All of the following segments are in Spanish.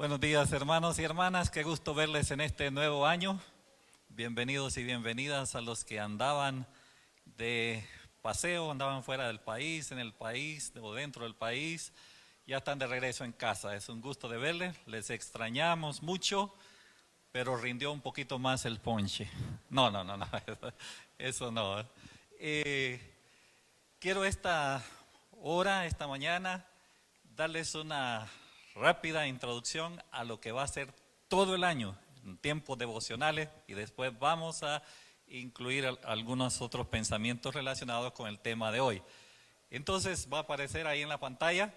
Buenos días, hermanos y hermanas, qué gusto verles en este nuevo año. Bienvenidos y bienvenidas a los que andaban de paseo, andaban fuera del país, en el país o dentro del país. Ya están de regreso en casa, es un gusto de verles, les extrañamos mucho, pero rindió un poquito más el ponche. No, eso no. Quiero esta mañana, darles una rápida introducción a lo que va a ser todo el año en tiempos devocionales, y después vamos a incluir algunos otros pensamientos relacionados con el tema de hoy. Entonces va a aparecer ahí en la pantalla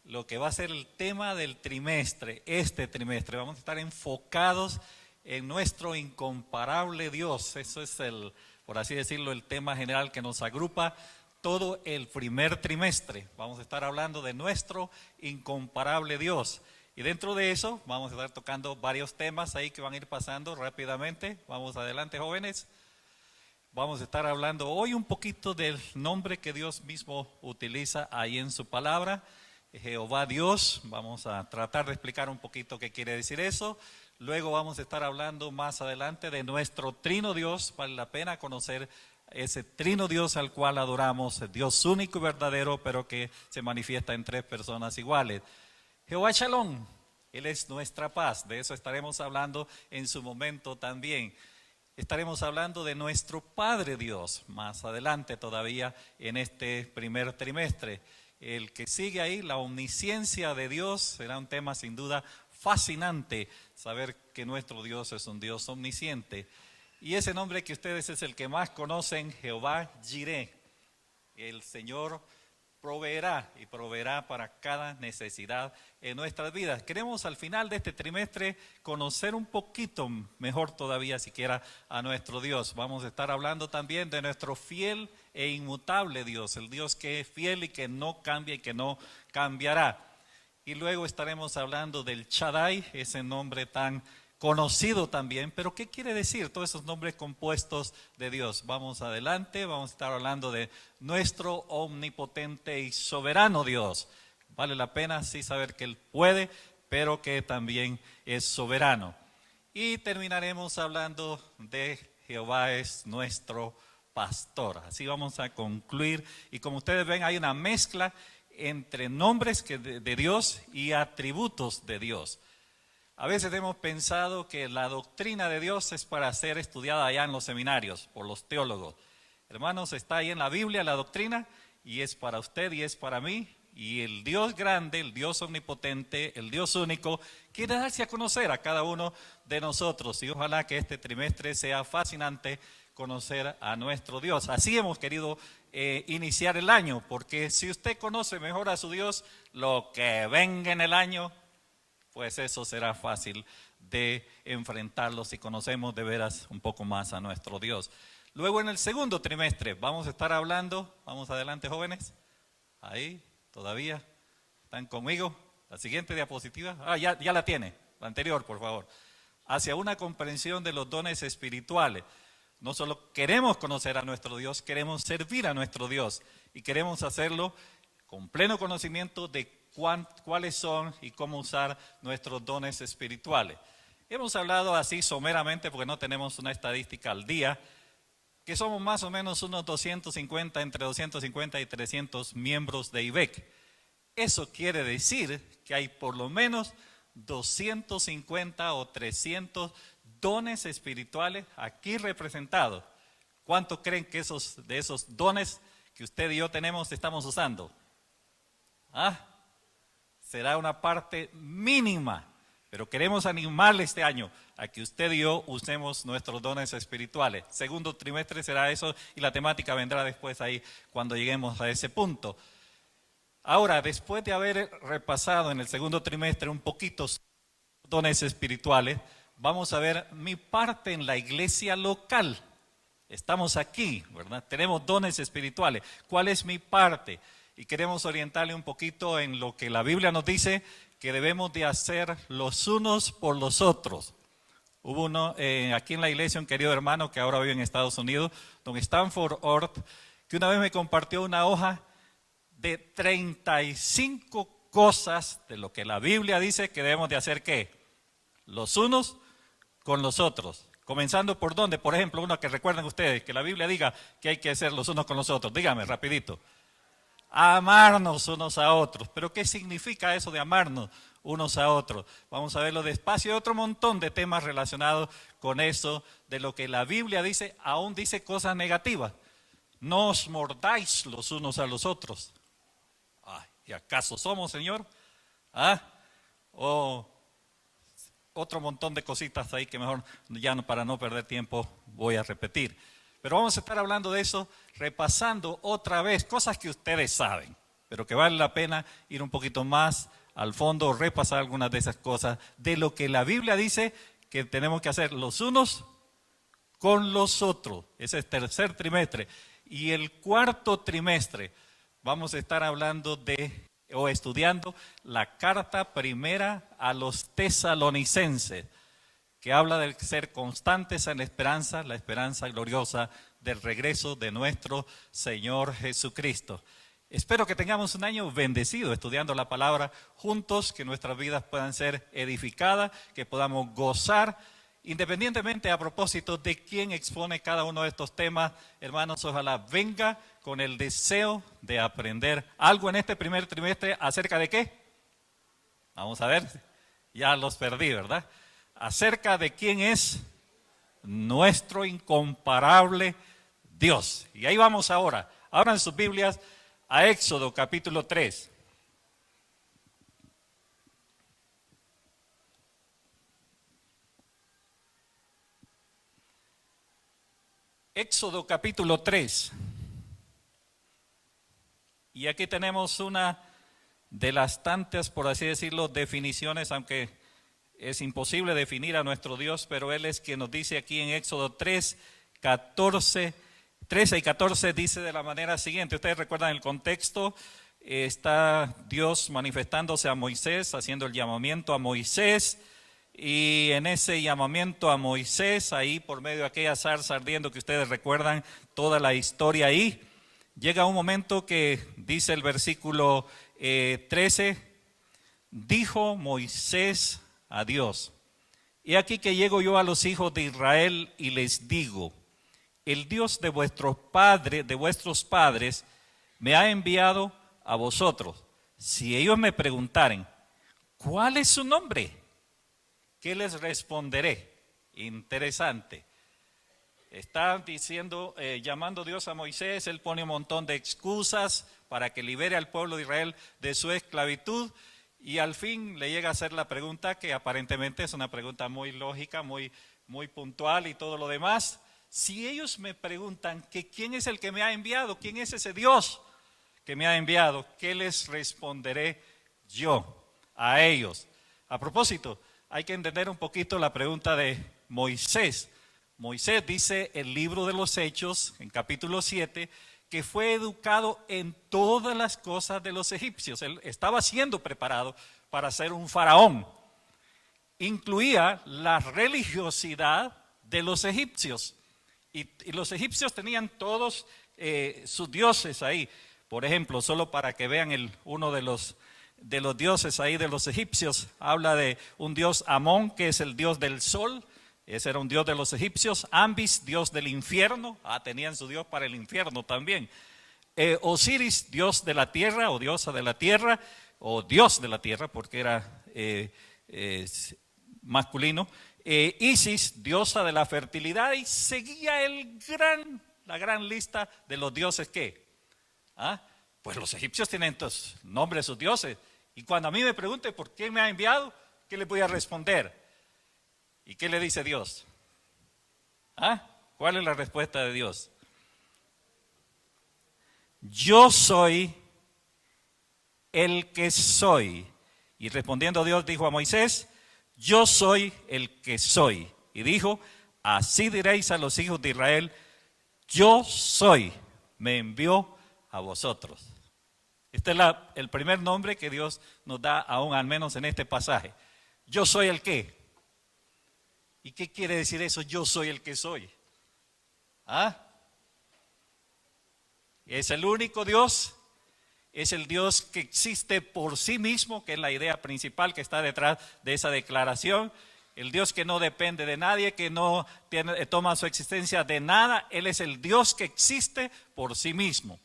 lo que va a ser el tema del trimestre. Este trimestre vamos a estar enfocados en nuestro incomparable Dios. Eso es por así decirlo, el tema general que nos agrupa todo el primer trimestre. Vamos a estar hablando de nuestro incomparable Dios. Y dentro de eso vamos a estar tocando varios temas ahí que van a ir pasando rápidamente. Vamos adelante, jóvenes. Vamos a estar hablando hoy un poquito del nombre que Dios mismo utiliza ahí en su palabra, Jehová Dios. Vamos a tratar de explicar un poquito qué quiere decir eso. Luego vamos a estar hablando más adelante de nuestro trino Dios. Vale la pena conocer ese trino Dios al cual adoramos, Dios único y verdadero, pero que se manifiesta en tres personas iguales. Jehová Shalom, Él es nuestra paz. De eso estaremos hablando en su momento también. Estaremos hablando de nuestro Padre Dios más adelante todavía en este primer trimestre. El que sigue ahí, la omnisciencia de Dios, será un tema sin duda fascinante, saber que nuestro Dios es un Dios omnisciente. Y ese nombre que ustedes es el que más conocen, Jehová Jireh. El Señor proveerá y proveerá para cada necesidad en nuestras vidas. Queremos al final de este trimestre conocer un poquito mejor todavía siquiera a nuestro Dios. Vamos a estar hablando también de nuestro fiel e inmutable Dios, el Dios que es fiel y que no cambia y que no cambiará. Y luego estaremos hablando del Shaddai, ese nombre tan conocido también, pero ¿qué quiere decir todos esos nombres compuestos de Dios? Vamos adelante, vamos a estar hablando de nuestro omnipotente y soberano Dios. Vale la pena sí saber que Él puede, pero que también es soberano. Y terminaremos hablando de Jehová es nuestro pastor. Así vamos a concluir, y como ustedes ven hay una mezcla entre nombres de Dios y atributos de Dios. A veces hemos pensado que la doctrina de Dios es para ser estudiada allá en los seminarios por los teólogos. Hermanos, está ahí en la Biblia la doctrina, y es para usted y es para mí. Y el Dios grande, el Dios omnipotente, el Dios único, quiere darse a conocer a cada uno de nosotros. Y ojalá que este trimestre sea fascinante conocer a nuestro Dios. Así hemos querido iniciar el año, porque si usted conoce mejor a su Dios, lo que venga en el año, pues eso será fácil de enfrentarlo si conocemos de veras un poco más a nuestro Dios. Luego en el segundo trimestre vamos a estar hablando, vamos adelante jóvenes, ahí todavía, ¿están conmigo? La siguiente diapositiva, ya la tiene, la anterior por favor. Hacia una comprensión de los dones espirituales. No solo queremos conocer a nuestro Dios, queremos servir a nuestro Dios y queremos hacerlo con pleno conocimiento de cuáles son y cómo usar nuestros dones espirituales. Hemos hablado así someramente, porque no tenemos una estadística al día, que somos más o menos unos 250, entre 250 y 300 miembros de IBEC. Eso quiere decir que hay por lo menos 250 o 300 dones espirituales aquí representados. ¿Cuánto creen que de esos dones que usted y yo tenemos estamos usando? Será una parte mínima, pero queremos animarle este año a que usted y yo usemos nuestros dones espirituales. Segundo trimestre será eso, y la temática vendrá después ahí cuando lleguemos a ese punto. Ahora, después de haber repasado en el segundo trimestre un poquito dones espirituales, vamos a ver mi parte en la iglesia local. Estamos aquí, ¿verdad? Tenemos dones espirituales. ¿Cuál es mi parte? Y queremos orientarle un poquito en lo que la Biblia nos dice que debemos de hacer los unos por los otros. Hubo uno aquí en la iglesia, un querido hermano que ahora vive en Estados Unidos, don Stanford Ort, que una vez me compartió una hoja de 35 cosas de lo que la Biblia dice que debemos de hacer, ¿qué? Los unos con los otros. Comenzando por dónde, por ejemplo, uno que recuerden ustedes, que la Biblia diga que hay que hacer los unos con los otros. Dígame, rapidito. Amarnos unos a otros. ¿Pero qué significa eso de amarnos unos a otros? Vamos a verlo despacio. Hay otro montón de temas relacionados con eso, de lo que la Biblia dice, aún dice cosas negativas. No os mordáis los unos a los otros. Ay, ¿y acaso somos, Señor? ¿Ah? O otro montón de cositas ahí que mejor ya no, para no perder tiempo voy a repetir. Pero vamos a estar hablando de eso, repasando otra vez cosas que ustedes saben, pero que vale la pena ir un poquito más al fondo, repasar algunas de esas cosas, de lo que la Biblia dice que tenemos que hacer los unos con los otros. Ese es el tercer trimestre. Y el cuarto trimestre vamos a estar hablando o estudiando la carta primera a los tesalonicenses, que habla de ser constantes en la esperanza gloriosa del regreso de nuestro Señor Jesucristo. Espero que tengamos un año bendecido estudiando la palabra juntos, que nuestras vidas puedan ser edificadas, que podamos gozar, independientemente a propósito de quién expone cada uno de estos temas. Hermanos, ojalá venga con el deseo de aprender algo en este primer trimestre. ¿Acerca de qué? Vamos a ver, ya los perdí, ¿verdad? Acerca de quién es nuestro incomparable Dios. Y ahí vamos ahora. Abran sus Biblias a Éxodo capítulo 3. Éxodo capítulo 3. Y aquí tenemos una de las tantas, por así decirlo, definiciones, aunque es imposible definir a nuestro Dios, pero Él es quien nos dice aquí en Éxodo 3, 13 y 14, dice de la manera siguiente. Ustedes recuerdan el contexto, está Dios manifestándose a Moisés, haciendo el llamamiento a Moisés, y en ese llamamiento a Moisés, ahí por medio de aquella zarza ardiendo que ustedes recuerdan toda la historia ahí, llega un momento que dice el versículo 13, dijo Moisés a Dios: he aquí que llego yo a los hijos de Israel y les digo, el Dios de vuestros padres me ha enviado a vosotros. Si ellos me preguntaren, ¿cuál es su nombre?, ¿qué les responderé? Interesante. Está diciendo, llamando Dios a Moisés, él pone un montón de excusas para que libere al pueblo de Israel de su esclavitud, y al fin le llega a hacer la pregunta que aparentemente es una pregunta muy lógica, muy puntual y todo lo demás. Si ellos me preguntan que quién es el que me ha enviado, quién es ese Dios que me ha enviado, ¿qué les responderé yo a ellos? A propósito, hay que entender un poquito la pregunta de Moisés. Moisés dice el libro de los Hechos, en capítulo 7, que fue educado en todas las cosas de los egipcios. Él estaba siendo preparado para ser un faraón. Incluía la religiosidad de los egipcios. Y los egipcios tenían todos sus dioses ahí. Por ejemplo, solo para que vean uno de los dioses ahí de los egipcios, habla de un dios Amón, que es el dios del sol. Ese era un dios de los egipcios. Ambis, dios del infierno. Tenían su dios para el infierno también. Osiris, dios de la tierra o diosa de la tierra, o dios de la tierra porque era masculino. Isis, diosa de la fertilidad, y seguía la gran lista de los dioses que. Pues los egipcios tienen estos nombres de sus dioses. Y cuando a mí me pregunten por qué me ha enviado, ¿qué le voy a responder? ¿Y qué le dice Dios? ¿Cuál es la respuesta de Dios? Yo soy el que soy. Y respondiendo Dios dijo a Moisés, yo soy el que soy. Y dijo, así diréis a los hijos de Israel, yo soy, me envió a vosotros. Este es el primer nombre que Dios nos da, aún al menos en este pasaje. Yo soy el qué. ¿Y qué quiere decir eso? Yo soy el que soy. Es el único Dios es el Dios que existe por sí mismo, que es la idea principal que está detrás de esa declaración. El Dios que no depende de nadie, que no toma su existencia de nada. Él es el Dios que existe por sí mismo.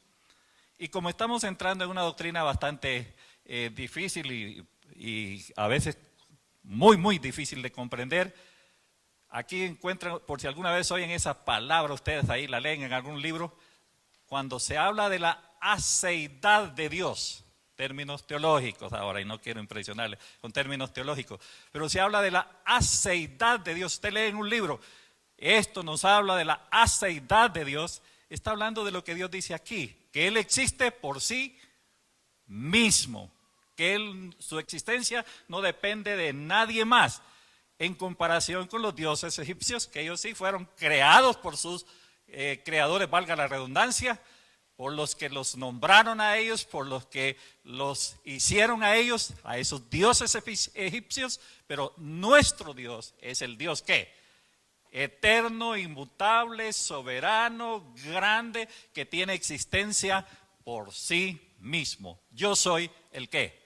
Y como estamos entrando en una doctrina bastante difícil y a veces muy, muy difícil de comprender, aquí encuentran, por si alguna vez oyen esa palabra, ustedes ahí la leen en algún libro, cuando se habla de la aceidad de Dios, términos teológicos ahora, y no quiero impresionarles con términos teológicos, pero se habla de la aceidad de Dios. Usted lee en un libro, esto nos habla de la aceidad de Dios, está hablando de lo que Dios dice aquí, que Él existe por sí mismo, que su existencia no depende de nadie más, en comparación con los dioses egipcios, que ellos sí fueron creados por sus creadores, valga la redundancia, por los que los nombraron a ellos, por los que los hicieron a ellos, a esos dioses egipcios, pero nuestro Dios es el Dios ¿qué? Eterno, inmutable, soberano, grande, que tiene existencia por sí mismo. Yo soy el ¿qué?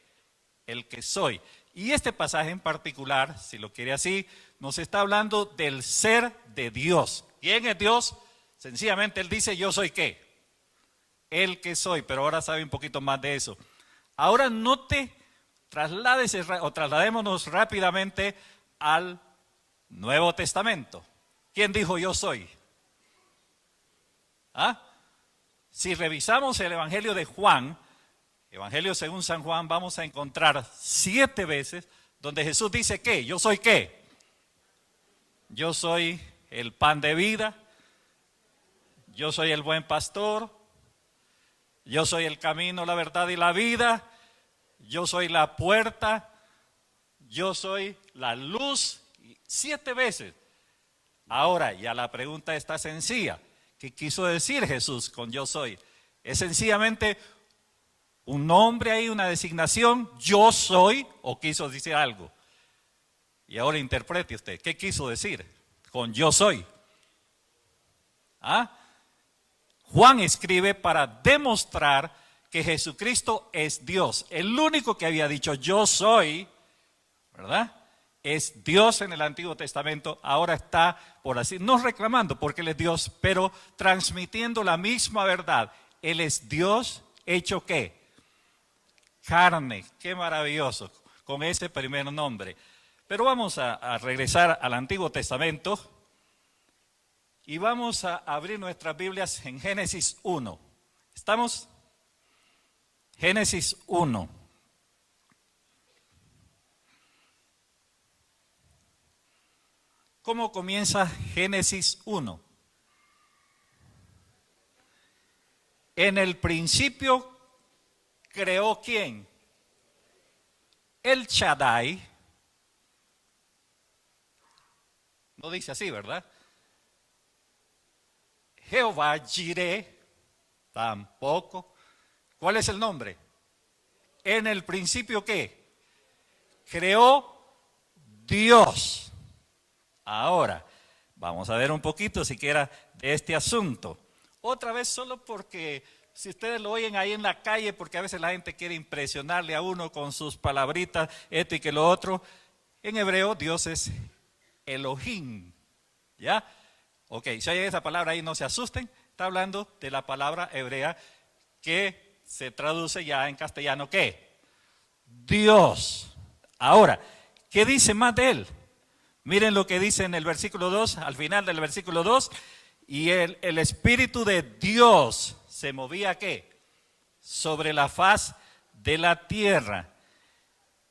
El que soy. Y este pasaje en particular, si lo quiere así, nos está hablando del ser de Dios. ¿Quién es Dios? Sencillamente Él dice, yo soy ¿qué? El que soy, pero ahora sabe un poquito más de eso. Ahora trasladémonos rápidamente al Nuevo Testamento. ¿Quién dijo yo soy? ¿Ah? Si revisamos el Evangelio de Juan, Evangelio según San Juan, vamos a encontrar 7 veces donde Jesús dice ¿qué? ¿Yo soy qué? Yo soy el pan de vida, yo soy el buen pastor, yo soy el camino, la verdad y la vida, yo soy la puerta, yo soy la luz, 7 veces. Ahora, ya la pregunta está sencilla. ¿Qué quiso decir Jesús con yo soy? Es sencillamente un nombre ahí, una designación, yo soy, o quiso decir algo. Y ahora interprete usted, ¿qué quiso decir con yo soy? ¿Ah? Juan escribe para demostrar que Jesucristo es Dios. El único que había dicho yo soy, ¿verdad? Es Dios en el Antiguo Testamento. Ahora está, por así, no reclamando porque Él es Dios, pero transmitiendo la misma verdad. Él es Dios hecho ¿qué? Carne. Qué maravilloso, con ese primer nombre. Pero vamos a regresar al Antiguo Testamento. Y vamos a abrir nuestras Biblias en Génesis 1. ¿Estamos? Génesis 1. ¿Cómo comienza Génesis 1? En el principio creó ¿quién? El Shaddai. No dice así, ¿verdad? Jehová Jireh, tampoco. ¿Cuál es el nombre? En el principio ¿qué? Creó Dios. Ahora, vamos a ver un poquito siquiera de este asunto. Otra vez solo porque si ustedes lo oyen ahí en la calle, porque a veces la gente quiere impresionarle a uno con sus palabritas, esto y que lo otro. En hebreo Dios es Elohim, ¿ya? Ok, si oyen esa palabra ahí no se asusten, está hablando de la palabra hebrea que se traduce ya en castellano, ¿qué? Dios. Ahora, ¿qué dice más de Él? Miren lo que dice en el versículo 2, al final del versículo 2, y el Espíritu de Dios se movía, ¿qué? Sobre la faz de la tierra.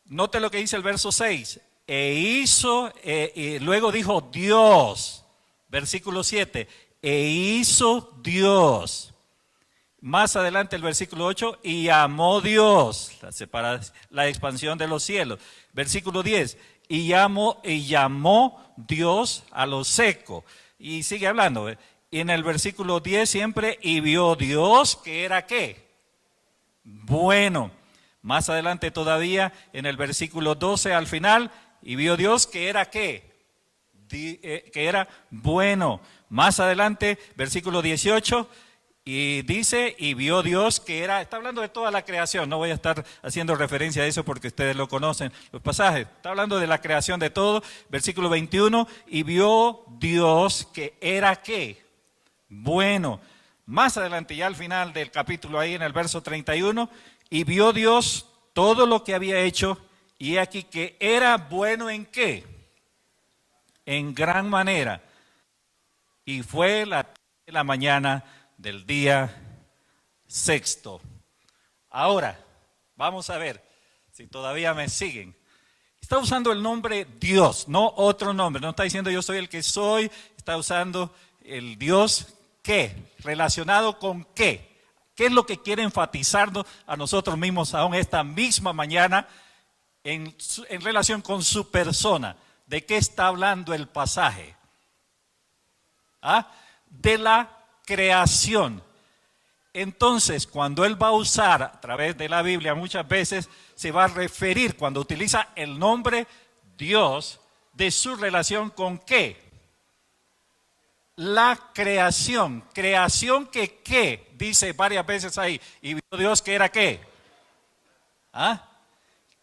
Note lo que dice el verso 6, y luego dijo Dios. Versículo 7, hizo Dios. Más adelante el versículo 8, y amó Dios, la expansión de los cielos. Versículo 10, y llamó Dios a lo seco. Y sigue hablando. Y en el versículo 10 siempre, y vio Dios que era ¿qué? Bueno. Más adelante todavía en el versículo 12 al final, y vio Dios que era ¿qué? Que era bueno. Más adelante, versículo 18, Y dice, y vio Dios que era, está hablando de toda la creación, no voy a estar haciendo referencia a eso porque ustedes lo conocen, los pasajes, está hablando de la creación de todo, versículo 21, y vio Dios que era ¿qué? Bueno. Más adelante, ya al final del capítulo, ahí en el verso 31, y vio Dios todo lo que había hecho, y aquí que era bueno ¿en qué? En gran manera. Y fue la mañana del día sexto. Ahora, vamos a ver si todavía me siguen. Está usando el nombre Dios, no otro nombre. No está diciendo yo soy el que soy, está usando el Dios ¿qué? ¿Relacionado con qué? ¿Qué es lo que quiere enfatizarnos a nosotros mismos aún esta misma mañana en relación con su persona? ¿De qué está hablando el pasaje? ¿Ah? De la creación. Entonces, cuando él va a usar a través de la Biblia, muchas veces se va a referir, cuando utiliza el nombre Dios, de su relación con ¿qué? La creación. Creación que ¿qué? Dice varias veces ahí. Y vio Dios que era ¿qué? ¿Ah?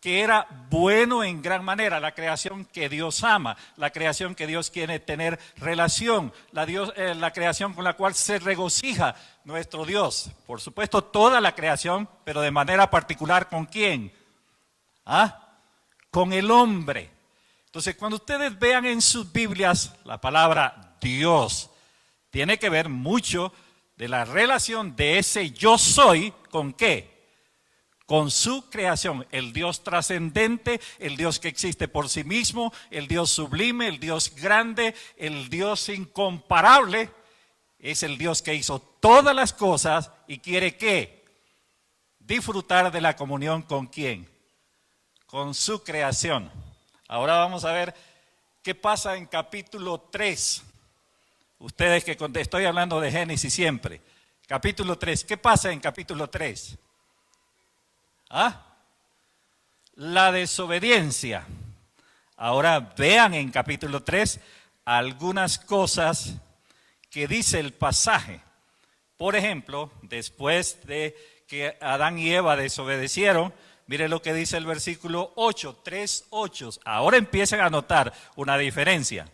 Que era bueno en gran manera, la creación que Dios ama, la creación que Dios quiere tener relación, la creación con la cual se regocija nuestro Dios. Por supuesto, toda la creación, pero de manera particular, ¿con quién? ¿Ah? Con el hombre. Entonces, cuando ustedes vean en sus Biblias la palabra Dios, tiene que ver mucho de la relación de ese yo soy, ¿con qué? Con su creación, el Dios trascendente, el Dios que existe por sí mismo, el Dios sublime, el Dios grande, el Dios incomparable, es el Dios que hizo todas las cosas y quiere ¿qué? Disfrutar de la comunión ¿con quién? Con su creación. Ahora vamos a ver qué pasa en capítulo 3. Ustedes que estoy hablando de Génesis siempre. Capítulo 3, ¿qué pasa en capítulo 3? ¿Ah? La desobediencia. Ahora vean en capítulo 3 algunas cosas que dice el pasaje. Por ejemplo, después de que Adán y Eva desobedecieron, mire lo que dice el versículo 8, 3:8. Ahora empiezan a notar una diferencia.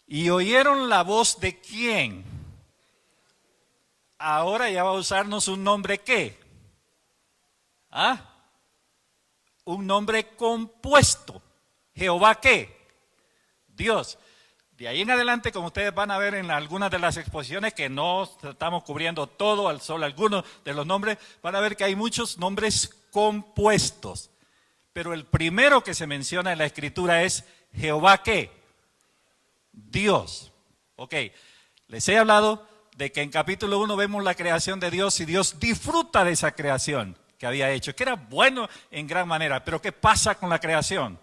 Y oyeron la voz de ¿quién? Ahora ya va a usarnos un nombre ¿qué? ¿Ah? Un nombre compuesto. ¿Jehová qué? Dios. De ahí en adelante, como ustedes van a ver en algunas de las exposiciones, que no estamos cubriendo todo, solo algunos de los nombres, van a ver que hay muchos nombres compuestos. Pero el primero que se menciona en la Escritura es Jehová qué? Dios. Ok, les he hablado de que en capítulo 1 vemos la creación de Dios y Dios disfruta de esa creación que había hecho, que era bueno en gran manera. Pero ¿qué pasa con la creación?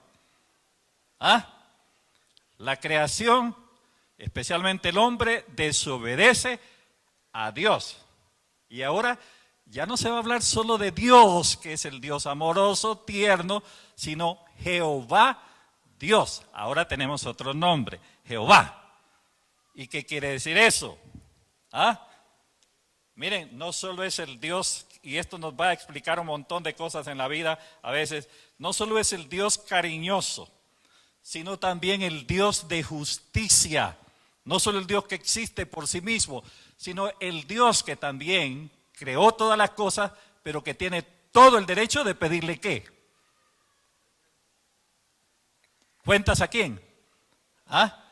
¿Ah? La creación, especialmente el hombre, desobedece a Dios. Y ahora ya no se va a hablar solo de Dios, que es el Dios amoroso, tierno, sino Jehová Dios. Ahora tenemos otro nombre, Jehová. ¿Y qué quiere decir eso? ¿Ah? Miren, no solo es el Dios, y esto nos va a explicar un montón de cosas en la vida a veces, no solo es el Dios cariñoso, sino también el Dios de justicia. No solo el Dios que existe por sí mismo, sino el Dios que también creó todas las cosas, pero que tiene todo el derecho de pedirle ¿qué? ¿Cuentas a quién? ¿Ah?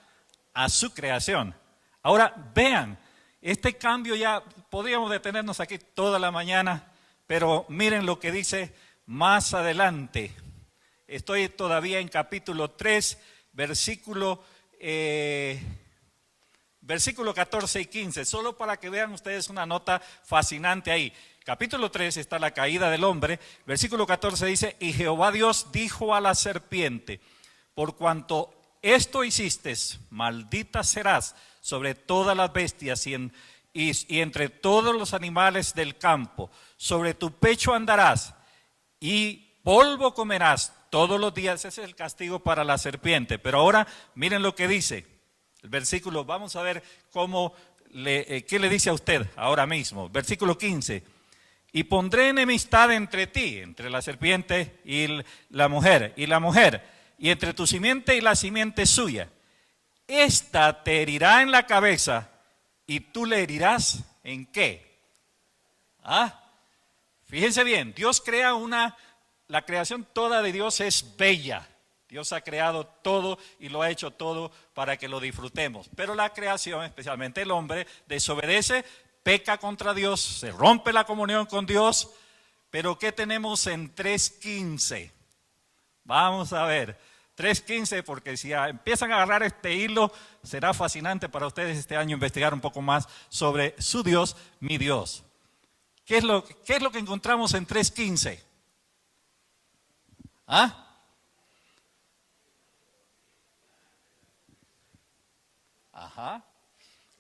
A su creación. Ahora vean, este cambio ya podríamos detenernos aquí toda la mañana, pero miren lo que dice más adelante. Estoy todavía en capítulo 3, versículo 14 y 15, solo para que vean ustedes una nota fascinante ahí. Capítulo 3 está la caída del hombre, versículo 14 dice, y Jehová Dios dijo a la serpiente, por cuanto esto hiciste, maldita serás sobre todas las bestias y entre todos los animales del campo, sobre tu pecho andarás y polvo comerás todos los días. Ese es el castigo para la serpiente. Pero ahora miren lo que dice el versículo. Vamos a ver cómo ¿qué le dice a usted ahora mismo? Versículo 15. Y pondré enemistad entre ti, entre la serpiente y la mujer, y entre tu simiente y la simiente suya. Esta te herirá en la cabeza y tú le herirás ¿en qué? Fíjense bien, Dios crea la creación toda de Dios es bella. Dios ha creado todo y lo ha hecho todo para que lo disfrutemos. Pero la creación, especialmente el hombre, desobedece, peca contra Dios, se rompe la comunión con Dios. Pero ¿qué tenemos en 3:15? Vamos a ver, 3:15, porque si empiezan a agarrar este hilo, será fascinante para ustedes este año investigar un poco más sobre su Dios, mi Dios. ¿Qué es lo que encontramos en 3:15?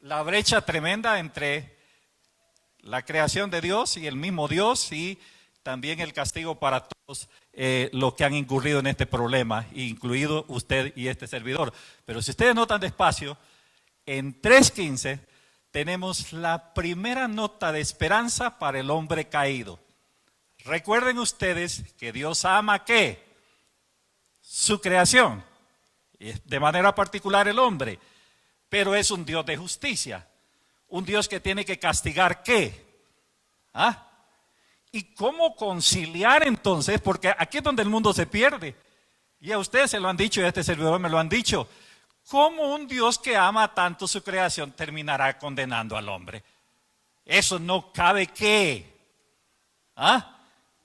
La brecha tremenda entre la creación de Dios y el mismo Dios, y también el castigo para todos los que han incurrido en este problema, incluido usted y este servidor. Pero si ustedes notan despacio, en 3:15 tenemos la primera nota de esperanza para el hombre caído. Recuerden ustedes que Dios ama ¿qué? Su creación, y de manera particular el hombre, pero es un Dios de justicia, un Dios que tiene que castigar ¿qué? ¿Y cómo conciliar entonces? Porque aquí es donde el mundo se pierde, y a ustedes se lo han dicho y a este servidor me lo han dicho. ¿Cómo un Dios que ama tanto su creación terminará condenando al hombre? Eso no cabe ¿qué?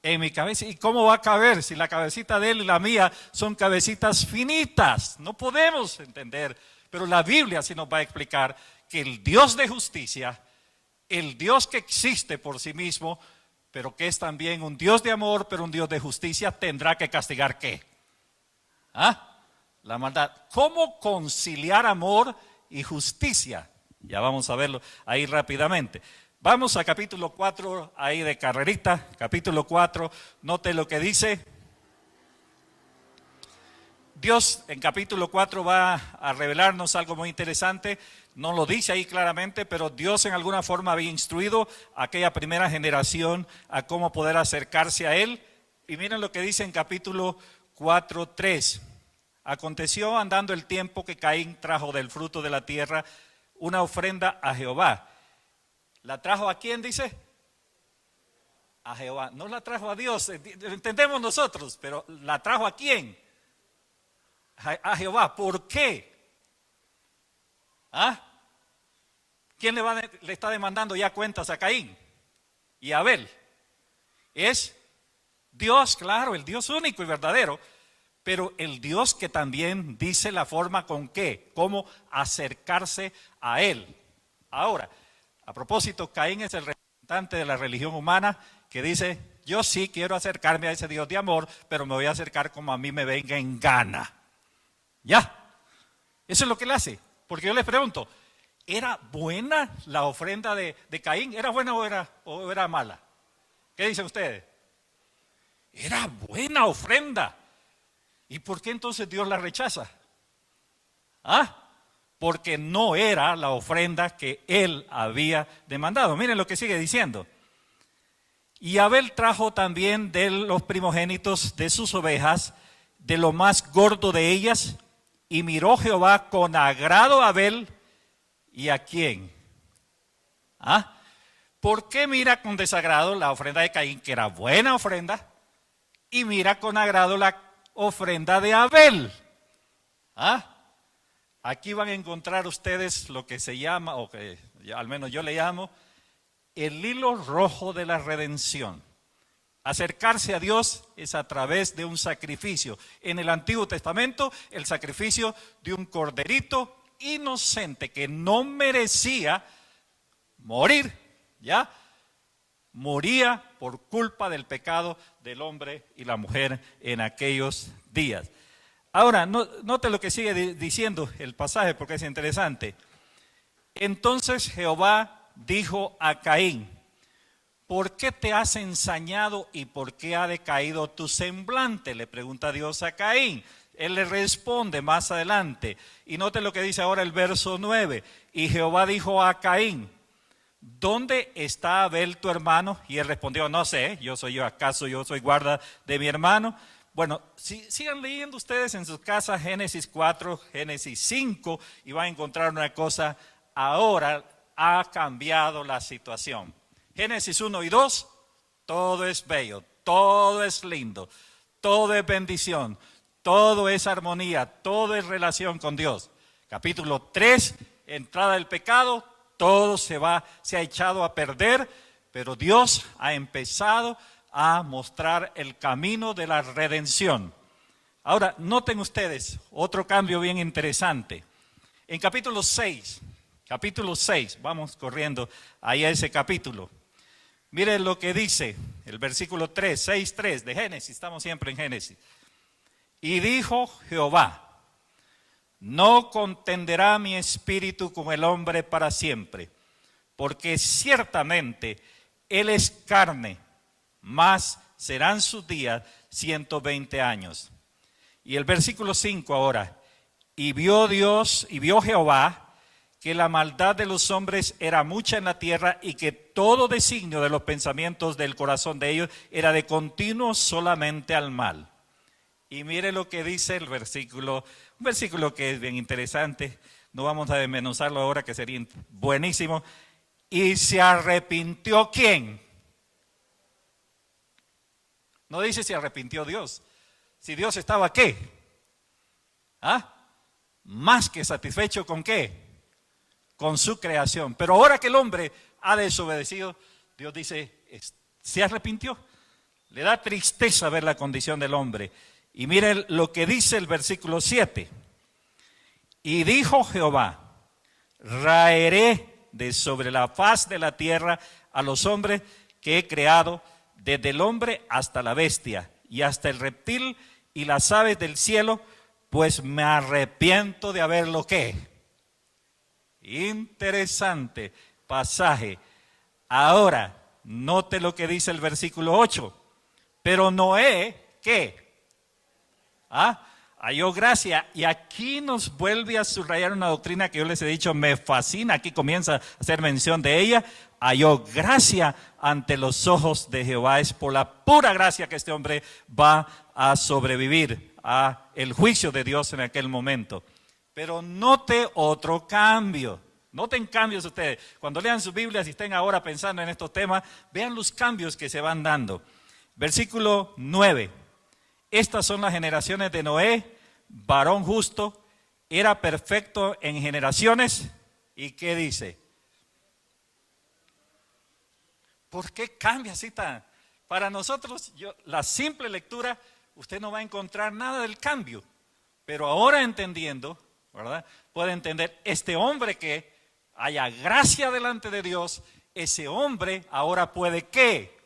En mi cabeza. ¿Y cómo va a caber si la cabecita de él y la mía son cabecitas finitas? No podemos entender, pero la Biblia sí nos va a explicar que el Dios de justicia, el Dios que existe por sí mismo, pero que es también un Dios de amor, pero un Dios de justicia, tendrá que castigar ¿qué? La maldad. ¿Cómo conciliar amor y justicia? Ya vamos a verlo ahí rápidamente. Vamos a capítulo 4, ahí de carrerita, capítulo 4, note lo que dice. Dios en capítulo 4 va a revelarnos algo muy interesante. No lo dice ahí claramente, pero Dios en alguna forma había instruido a aquella primera generación a cómo poder acercarse a Él. Y miren lo que dice en capítulo 4:3. Aconteció andando el tiempo que Caín trajo del fruto de la tierra una ofrenda a Jehová. ¿La trajo a quién dice? A Jehová. No la trajo a Dios, entendemos nosotros, pero ¿la trajo a quién? A Jehová. ¿Por qué? ¿Quién le está demandando ya cuentas a Caín y a Abel? Es Dios, claro, el Dios único y verdadero, pero el Dios que también dice la forma con qué, cómo acercarse a Él. Ahora, a propósito, Caín es el representante de la religión humana que dice, yo sí quiero acercarme a ese Dios de amor, pero me voy a acercar como a mí me venga en gana. Ya, eso es lo que él hace. Porque yo les pregunto, ¿era buena la ofrenda de Caín? ¿Era buena o era mala? ¿Qué dicen ustedes? Era buena ofrenda. ¿Y por qué entonces Dios la rechaza? Porque no era la ofrenda que él había demandado. Miren lo que sigue diciendo. Y Abel trajo también de los primogénitos de sus ovejas, de lo más gordo de ellas, y miró Jehová con agrado a Abel. ¿Y a quién? ¿Por qué mira con desagrado la ofrenda de Caín, que era buena ofrenda, y mira con agrado la ofrenda de Abel? Aquí van a encontrar ustedes lo que se llama, o que al menos yo le llamo, el hilo rojo de la redención. Acercarse a Dios es a través de un sacrificio. En el Antiguo Testamento, el sacrificio de un corderito inocente que no merecía morir, ¿ya? Moría por culpa del pecado del hombre y la mujer en aquellos días. Ahora, note lo que sigue diciendo el pasaje porque es interesante. Entonces Jehová dijo a Caín, ¿por qué te has ensañado y por qué ha decaído tu semblante? Le pregunta Dios a Caín. Él le responde más adelante. Y note lo que dice ahora el verso 9. Y Jehová dijo a Caín, ¿dónde está Abel tu hermano? Y él respondió, no sé, ¿acaso yo soy guarda de mi hermano? Bueno, sigan leyendo ustedes en sus casas Génesis 4, Génesis 5 y van a encontrar una cosa. Ahora ha cambiado la situación. Génesis 1 y 2, todo es bello, todo es lindo, todo es bendición, todo es armonía, todo es relación con Dios. Capítulo 3, entrada del pecado, todo se ha echado a perder, pero Dios ha empezado a mostrar el camino de la redención. Ahora, noten ustedes otro cambio bien interesante. En capítulo 6, vamos corriendo ahí a ese capítulo. Miren lo que dice el versículo 3, 6:3 de Génesis, estamos siempre en Génesis. Y dijo Jehová, no contenderá mi espíritu con el hombre para siempre, porque ciertamente él es carne, mas serán sus días 120 años. Y el versículo 5 ahora, y vio Jehová que la maldad de los hombres era mucha en la tierra y que todo designio de los pensamientos del corazón de ellos era de continuo solamente al mal. Y mire lo que dice el versículo, un versículo que es bien interesante, no vamos a desmenuzarlo ahora que sería buenísimo. Y se arrepintió ¿quién? No dice si arrepintió Dios. Si Dios estaba ¿qué? Más que satisfecho ¿con qué? Con su creación. Pero ahora que el hombre ha desobedecido, Dios dice, se arrepintió. Le da tristeza ver la condición del hombre. Y miren lo que dice el versículo 7. Y dijo Jehová, raeré de sobre la faz de la tierra a los hombres que he creado, desde el hombre hasta la bestia, y hasta el reptil y las aves del cielo, pues me arrepiento de haberlo ¿qué? Interesante pasaje. Ahora, note lo que dice el versículo 8. Pero Noé, ¿qué? Halló gracia. Y aquí nos vuelve a subrayar una doctrina que yo les he dicho, me fascina. Aquí comienza a hacer mención de ella. Halló gracia ante los ojos de Jehová. Es por la pura gracia que este hombre va a sobrevivir a el juicio de Dios en aquel momento. Pero note otro cambio. Noten cambios ustedes. Cuando lean sus Biblias y estén ahora pensando en estos temas, vean los cambios que se van dando. Versículo 9. Estas son las generaciones de Noé, varón justo, era perfecto en generaciones. ¿Y qué dice? ¿Por qué cambia así tan? Para nosotros, la simple lectura, usted no va a encontrar nada del cambio. Pero ahora entendiendo, ¿verdad? Puede entender, este hombre que haya gracia delante de Dios, ese hombre ahora puede ¿qué?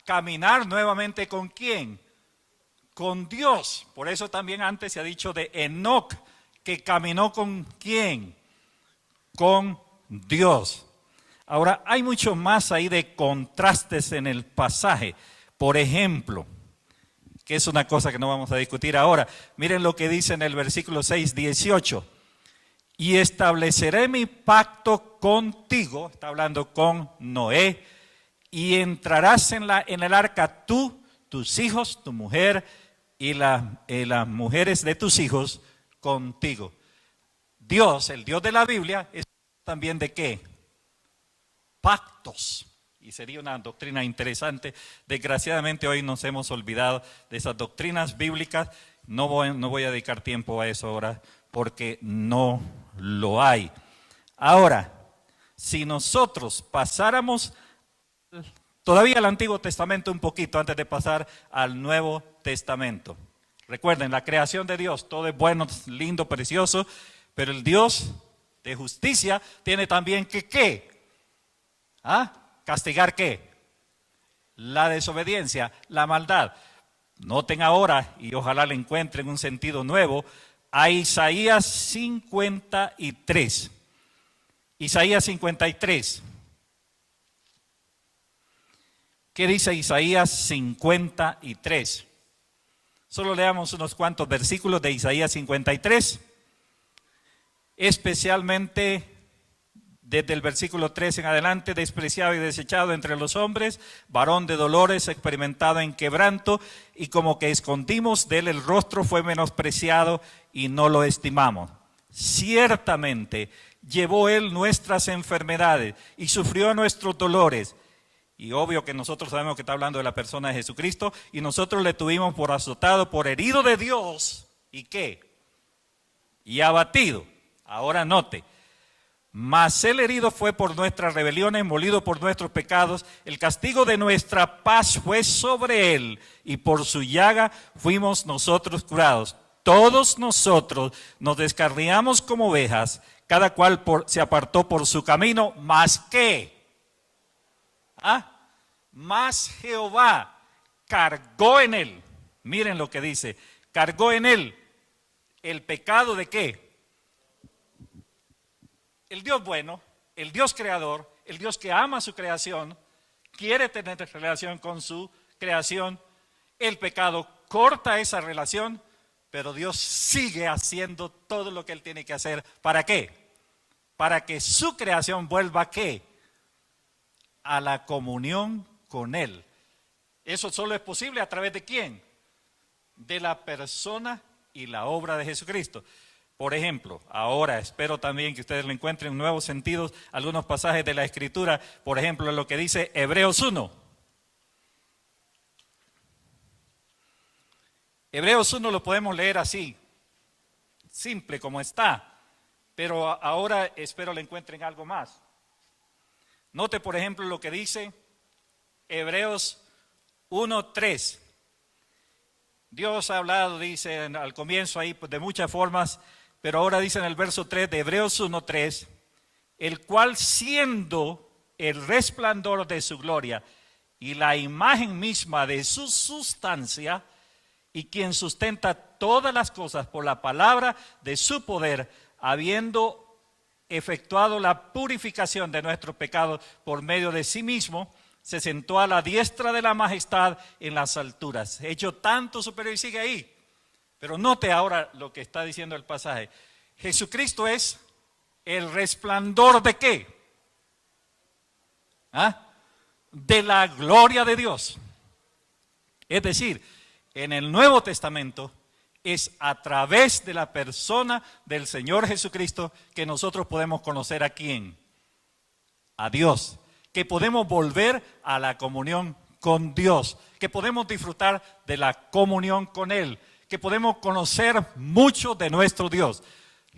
Caminar nuevamente ¿con quién? Con Dios. Por eso también antes se ha dicho de Enoc, que caminó ¿con quién? Con Dios. Ahora, hay mucho más ahí de contrastes en el pasaje. Por ejemplo, que es una cosa que no vamos a discutir ahora. Miren lo que dice en el versículo 6, 18. Y estableceré mi pacto contigo, está hablando con Noé, y entrarás en el arca tú, tus hijos, tu mujer y las mujeres de tus hijos contigo. Dios, el Dios de la Biblia, es también de ¿qué? Pactos. Y sería una doctrina interesante. Desgraciadamente hoy nos hemos olvidado de esas doctrinas bíblicas. No voy a dedicar tiempo a eso ahora porque no lo hay. Ahora, si nosotros pasáramos todavía al Antiguo Testamento un poquito antes de pasar al Nuevo Testamento. Recuerden, la creación de Dios, todo es bueno, lindo, precioso, pero el Dios de justicia tiene también que ¿qué? ¿Castigar qué? La desobediencia, la maldad. Noten ahora, y ojalá le encuentren un sentido nuevo, a Isaías 53. Isaías 53. ¿Qué dice Isaías 53? Solo leamos unos cuantos versículos de Isaías 53, especialmente desde el versículo 3 en adelante: despreciado y desechado entre los hombres, varón de dolores, experimentado en quebranto, y como que escondimos de él el rostro, fue menospreciado y no lo estimamos. Ciertamente llevó él nuestras enfermedades y sufrió nuestros dolores. Y obvio que nosotros sabemos que está hablando de la persona de Jesucristo, y nosotros le tuvimos por azotado, por herido de Dios, ¿y qué? Y abatido. Ahora note: mas el herido fue por nuestras rebeliones, molido por nuestros pecados, el castigo de nuestra paz fue sobre él, y por su llaga fuimos nosotros curados. Todos nosotros nos descarriamos como ovejas, cada cual se apartó por su camino, mas ¿qué? Mas Jehová cargó en él, miren lo que dice, cargó en él el pecado de ¿qué? El Dios bueno, el Dios creador, el Dios que ama su creación, quiere tener relación con su creación. El pecado corta esa relación, pero Dios sigue haciendo todo lo que Él tiene que hacer. ¿Para qué? Para que su creación vuelva ¿a qué? A la comunión con Él. Eso solo es posible a través de ¿quién? De la persona y la obra de Jesucristo. Por ejemplo, ahora espero también que ustedes le encuentren nuevos sentidos algunos pasajes de la Escritura. Por ejemplo, lo que dice Hebreos 1. Hebreos 1 lo podemos leer así, simple como está, pero ahora espero le encuentren algo más. Note, por ejemplo, lo que dice Hebreos 1:3. Dios ha hablado, dice al comienzo ahí, de muchas formas, pero ahora dice en el verso 3 de Hebreos 1:3, el cual siendo el resplandor de su gloria y la imagen misma de su sustancia, y quien sustenta todas las cosas por la palabra de su poder, habiendo efectuado la purificación de nuestros pecados por medio de sí mismo, se sentó a la diestra de la majestad en las alturas. Hecho tanto superior, y sigue ahí. Pero note ahora lo que está diciendo el pasaje. Jesucristo es el resplandor ¿de qué? De la gloria de Dios. Es decir, en el Nuevo Testamento es a través de la persona del Señor Jesucristo que nosotros podemos conocer ¿a quién? A Dios. Que podemos volver a la comunión con Dios. Que podemos disfrutar de la comunión con Él. Que podemos conocer mucho de nuestro Dios.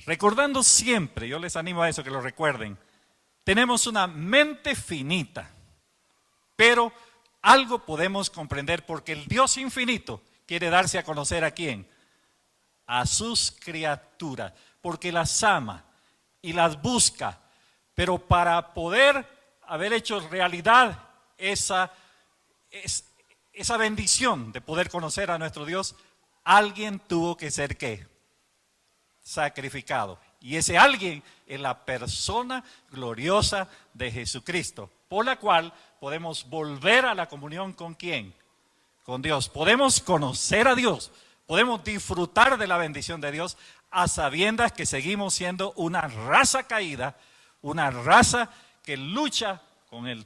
Recordando siempre, yo les animo a eso, que lo recuerden. Tenemos una mente finita, pero algo podemos comprender, porque el Dios infinito quiere darse a conocer ¿a quién? A sus criaturas, porque las ama y las busca. Pero para poder haber hecho realidad esa bendición de poder conocer a nuestro Dios, alguien tuvo que ser ¿qué? Sacrificado. Y ese alguien es la persona gloriosa de Jesucristo, por la cual podemos volver a la comunión ¿con quién? Con Dios. Podemos conocer a Dios, podemos disfrutar de la bendición de Dios a sabiendas que seguimos siendo una raza caída, una raza que lucha con el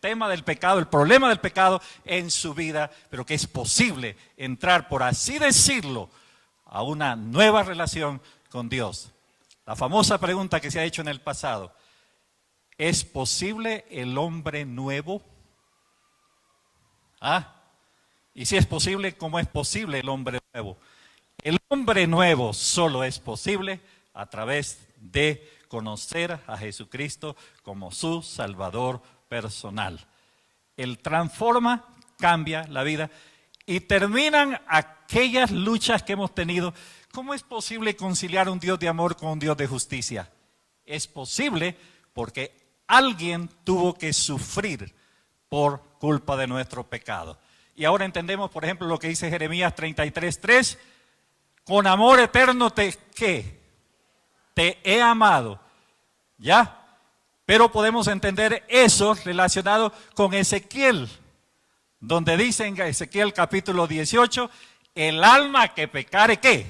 tema del pecado, el problema del pecado en su vida, pero que es posible entrar, por así decirlo, a una nueva relación con Dios. La famosa pregunta que se ha hecho en el pasado: ¿es posible el hombre nuevo? Y si es posible, ¿cómo es posible el hombre nuevo? El hombre nuevo solo es posible a través de conocer a Jesucristo como su Salvador personal. Él transforma, cambia la vida, y terminan aquellas luchas que hemos tenido. ¿Cómo es posible conciliar un Dios de amor con un Dios de justicia? Es posible porque alguien tuvo que sufrir por culpa de nuestro pecado. Y ahora entendemos, por ejemplo, lo que dice Jeremías 33:3, con amor eterno ¿qué? Te he amado, ¿ya? Pero podemos entender eso relacionado con Ezequiel, donde dice en Ezequiel capítulo 18, el alma que pecare, ¿qué?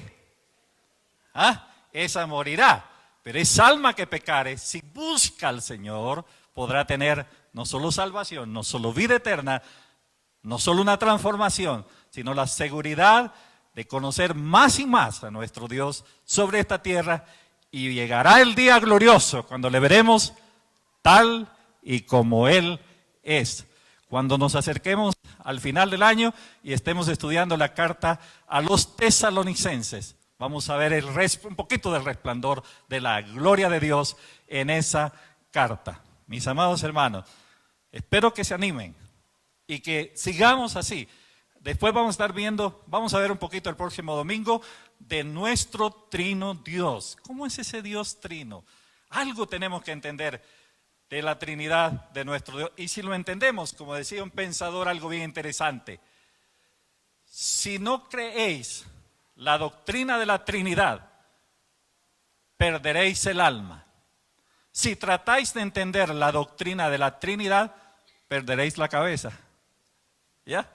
Esa morirá. Pero esa alma que pecare, si busca al Señor, podrá tener no solo salvación, no solo vida eterna, no solo una transformación, sino la seguridad de conocer más y más a nuestro Dios sobre esta tierra, y llegará el día glorioso cuando le veremos tal y como Él es. Cuando nos acerquemos al final del año y estemos estudiando la carta a los tesalonicenses, vamos a ver un poquito del resplandor de la gloria de Dios en esa carta. Mis amados hermanos, espero que se animen y que sigamos así. Después vamos a ver un poquito el próximo domingo de nuestro trino Dios. ¿Cómo es ese Dios trino? Algo tenemos que entender de la Trinidad de nuestro Dios. Y si lo entendemos, como decía un pensador, algo bien interesante. Si no creéis la doctrina de la Trinidad, perderéis el alma. Si tratáis de entender la doctrina de la Trinidad, perderéis la cabeza. ¿Ya?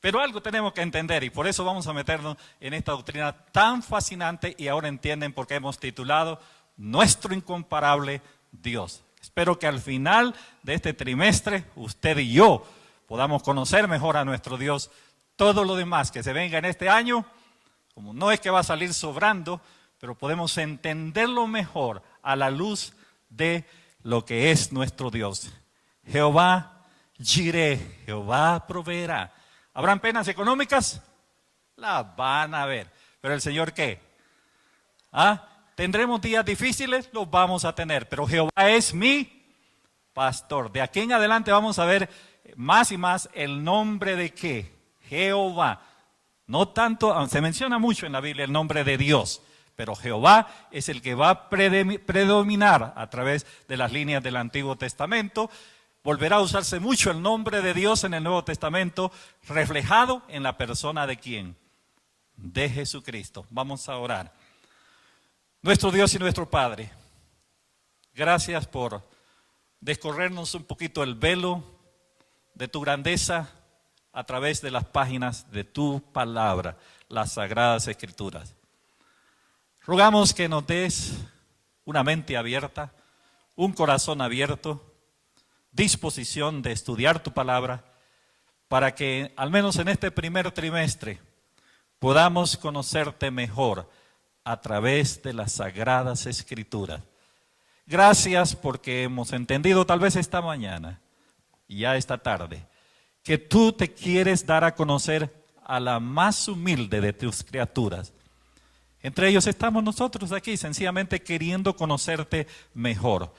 Pero algo tenemos que entender, y por eso vamos a meternos en esta doctrina tan fascinante, y ahora entienden por qué hemos titulado Nuestro Incomparable Dios. Espero que al final de este trimestre, usted y yo podamos conocer mejor a nuestro Dios. Todo lo demás que se venga en este año, como no es que va a salir sobrando, pero podemos entenderlo mejor a la luz de lo que es nuestro Dios. Jehová Jireh, Jehová proveerá. ¿Habrán penas económicas? Las van a ver. Pero el Señor, ¿qué? ¿Tendremos días difíciles? Los vamos a tener. Pero Jehová es mi pastor. De aquí en adelante vamos a ver más y más el nombre de ¿qué? Jehová. No tanto, se menciona mucho en la Biblia el nombre de Dios, pero Jehová es el que va a predominar a través de las líneas del Antiguo Testamento. Volverá a usarse mucho el nombre de Dios en el Nuevo Testamento, reflejado en la persona de ¿quién? De Jesucristo. Vamos a orar. Nuestro Dios y nuestro Padre, gracias por descorrernos un poquito el velo de tu grandeza a través de las páginas de tu palabra, las Sagradas Escrituras. Rogamos que nos des una mente abierta, un corazón abierto, disposición de estudiar tu palabra, para que al menos en este primer trimestre podamos conocerte mejor a través de las Sagradas Escrituras. Gracias porque hemos entendido tal vez esta mañana y ya esta tarde que tú te quieres dar a conocer a la más humilde de tus criaturas. Entre ellos estamos nosotros aquí, sencillamente queriendo conocerte mejor.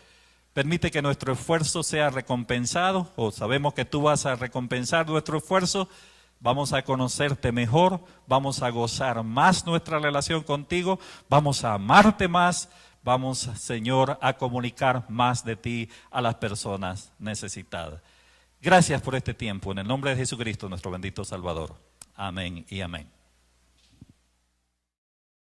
Permite que nuestro esfuerzo sea recompensado, o sabemos que tú vas a recompensar nuestro esfuerzo. Vamos a conocerte mejor, vamos a gozar más nuestra relación contigo, vamos a amarte más, vamos, Señor, a comunicar más de ti a las personas necesitadas. Gracias por este tiempo, en el nombre de Jesucristo, nuestro bendito Salvador. Amén y amén.